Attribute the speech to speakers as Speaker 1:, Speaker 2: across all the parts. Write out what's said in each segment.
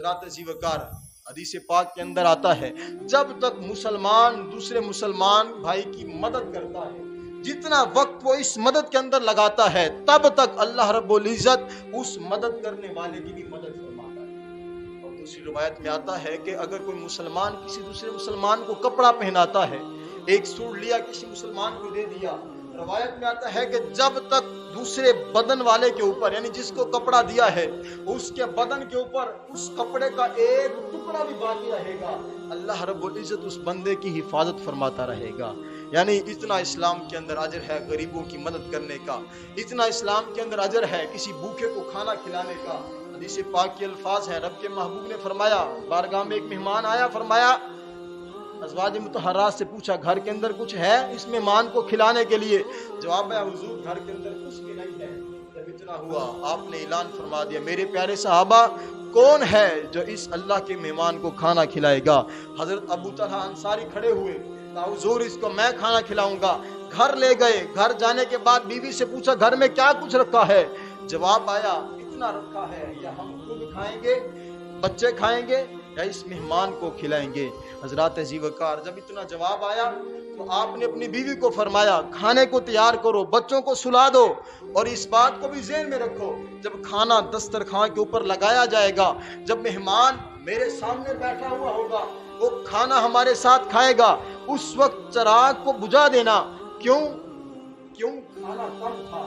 Speaker 1: हजरात अज़ी वक़ार हदीस पाक के अंदर आता है, जब तक मुसलमान दूसरे मुसलमान भाई की मदद करता है, जितना वक्त वो इस मदद के अंदर लगाता है, तब तक अल्लाह रब्बुल इज़्ज़त उस मदद करने वाले की भी मदद फरमाता है। और दूसरी रिवायत में आता है कि अगर कोई मुसलमान किसी दूसरे मुसलमान को कपड़ा पहनाता है, एक सूट लिया किसी मुसलमान को दे दिया, रवायत में आता है कि जब तक दूसरे बदन वाले के ऊपर, यानी जिसको कपड़ा दिया है, उसके बदन के ऊपर उस कपड़े का एक टुकड़ा भी बाकी रहेगा, अल्लाह रब्बुल इज़्ज़त उस बंदे की हिफाजत फरमाता रहेगा। यानी इतना इस्लाम के अंदर अजर है गरीबों की मदद करने का, इतना इस्लाम के अंदर अजर है किसी भूखे को खाना खिलाने का। हदीस पाक के अल्फाज हैं, रब के महबूब ने फरमाया, बारगाह में एक मेहमान आया, फरमाया अज़वाज मुतहर्रात से पूछा, घर के अंदर कुछ है इस मेहमान को खिलाने के लिए? जवाब है, हुजूर घर के अंदर कुछ भी नहीं है। जब इतना हुआ आपने ऐलान फरमा दिया, मेरे प्यारे सहाबा, कौन है जो इस अल्लाह के मेहमान को खाना खिलाएगा? हजरत अबू तलहा अंसारी खड़े हुए, कहा हुजूर इसको मैं खाना खिलाऊंगा। घर ले गए, घर जाने के बाद बीवी से पूछा, घर में क्या कुछ रखा है? जवाब आया, इतना रखा है, या हम खुद खाएंगे, बच्चे खाएंगे, या इस मेहमान को खिलाएंगे। हजरात अज़ी वक़ार जब इतना जवाब आया तो आपने अपनी बीवी को फरमाया, खाने को तैयार करो, बच्चों को सुला दो, और इस बात को भी ज़हन में रखो, जब खाना दस्तरखान के ऊपर लगाया जाएगा, जब मेहमान मेरे सामने बैठा हुआ होगा, वो खाना हमारे साथ खाएगा, उस वक्त चिराग को बुझा देना। क्यों खाना कम था,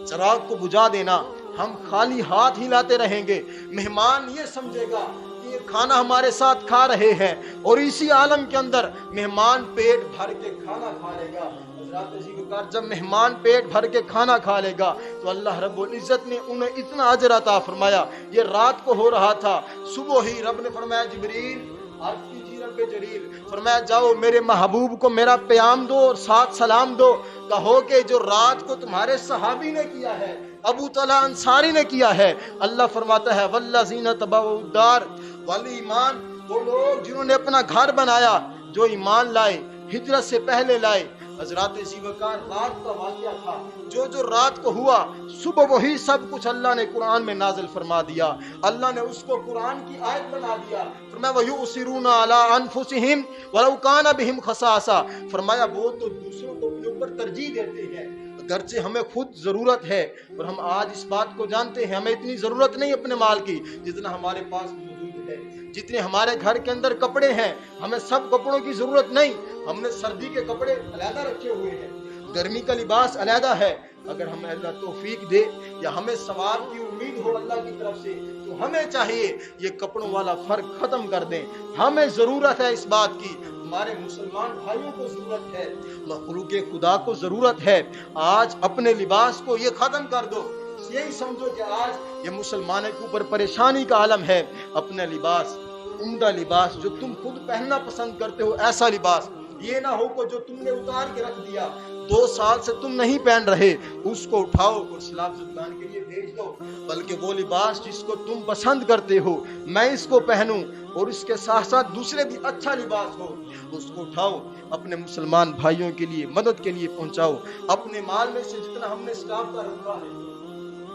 Speaker 1: चिराग को बुझा देना। हम खाली हाथ ही लाते रहेंगे, मेहमान ये समझेगा कि ये खाना हमारे साथ खा रहे हैं, और इसी आलम के अंदर मेहमान पेट भर के खाना खा लेगा। हज़रात अज़ी वक़ार जब मेहमान पेट भर के खाना खा लेगा तो अल्लाह रब्बुल इज़्ज़त ने उन्हें इतना अजर अता फरमाया। ये रात को हो रहा था, सुबह ही रब ने फरमाया, जिब्रील अर्ज़ कीजिए रब्बे जलील, फरमाया जाओ मेरे महबूब को मेरा प्याम दो और साथ सलाम दो, कहो कि जो रात को तुम्हारे सहाबी ने किया है, अबू तलहा अंसारी ने किया है। अल्लाह फरमाता है, वल्लज़ीना तबव्वुद्दार वल ईमान, वो लोग जिन्होंने अपना घर बनाया, जो ईमान लाए, हिजरत से पहले लाए। हज़रात अज़ी वक़ार रात का वाक़या था, जो रात को हुआ, सुबह वही सब कुछ अल्लाह ने कुरान में नाज़िल फरमा दिया। अल्लाह ने उसको कुरान की आयत बना दिया। फरमाया वयुसिरूना अला अनफुसिहिम वलौ काना बिहिम खसासा, फरमाया वो तो दूसरों को अपने ऊपर तरजीह देते हैं, अगरचे हमें खुद ज़रूरत है। और हम आज इस बात को जानते हैं, हमें इतनी ज़रूरत नहीं अपने माल की जितना हमारे पास मौजूद है। जितने हमारे घर के अंदर कपड़े हैं, हमें सब कपड़ों की ज़रूरत नहीं। हमने सर्दी के कपड़े अलहदा रखे हुए हैं, गर्मी का लिबास अलहदा है। अगर हमें अल्लाह तौफीक दे या हमें सवाब की उम्मीद हो अल्लाह की तरफ से, तो हमें चाहिए ये कपड़ों वाला फ़र्क ख़त्म कर दें। हमें ज़रूरत है इस बात की, हमारे मुसलमान भाइयों को ज़रूरत है, मखलूक़े खुदा को ज़रूरत है। आज अपने लिबास को ये ख़त्म कर दो, यही समझो कि आज ये मुसलमानों के ऊपर परेशानी का आलम है। अपना लिबास, उम्दा लिबास जो तुम खुद पहनना पसंद करते हो, ऐसा लिबास, ये ना हो कि जो तुमने उतार के रख दिया, 2 साल से तुम नहीं पहन रहे, उसको उठाओ और सलाब ज़ुबान के लिए भेज दो। बल्कि वो लिबास जिसको तुम पसंद करते हो, मैं इसको पहनूं, और इसके साथ साथ दूसरे भी अच्छा लिबास हो, उसको उठाओ, अपने मुसलमान भाइयों के लिए मदद के लिए पहुंचाओ। अपने माल में से जितना हमने स्टाफ का रखा है,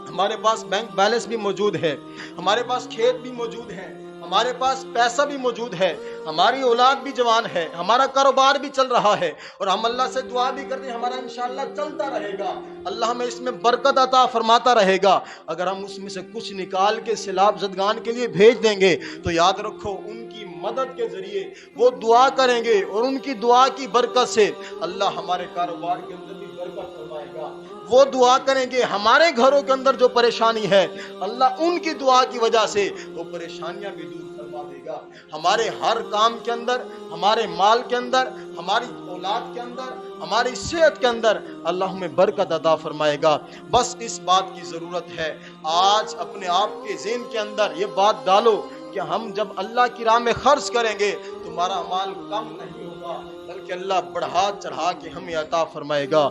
Speaker 1: हमारे पास बैंक बैलेंस भी मौजूद है, हमारे पास खेत भी मौजूद है, हमारे पास पैसा भी मौजूद है, हमारी औलाद भी जवान है, हमारा कारोबार भी चल रहा है, और हम अल्लाह से दुआ भी करते हैं हमारा इंशाअल्लाह चलता रहेगा, अल्लाह हमें इसमें बरकत अता फरमाता रहेगा। अगर हम उसमें से कुछ निकाल के सैलाब ज़दगान के लिए भेज देंगे तो याद रखो उनकी मदद के जरिए वो दुआ करेंगे, और उनकी दुआ की बरकत से अल्लाह हमारे कारोबार के अंदर भी बरकत फरमाएगा। वो दुआ करेंगे, हमारे घरों के अंदर जो परेशानी है, अल्लाह उनकी दुआ की वजह से वो परेशानियां भी दूर फरमा देगा। हमारे हर काम के अंदर, हमारे माल के अंदर, हमारी औलाद के अंदर, हमारी सेहत के अंदर अल्लाह हमें बरकत अता फरमाएगा। बस इस बात की ज़रूरत है, आज अपने आप के ज़हन के अंदर ये बात डालो कि हम जब अल्लाह की राह में खर्च करेंगे तो हमारा माल कम नहीं होगा, बल्कि अल्लाह बढ़ा चढ़ा के हमें अता फरमाएगा।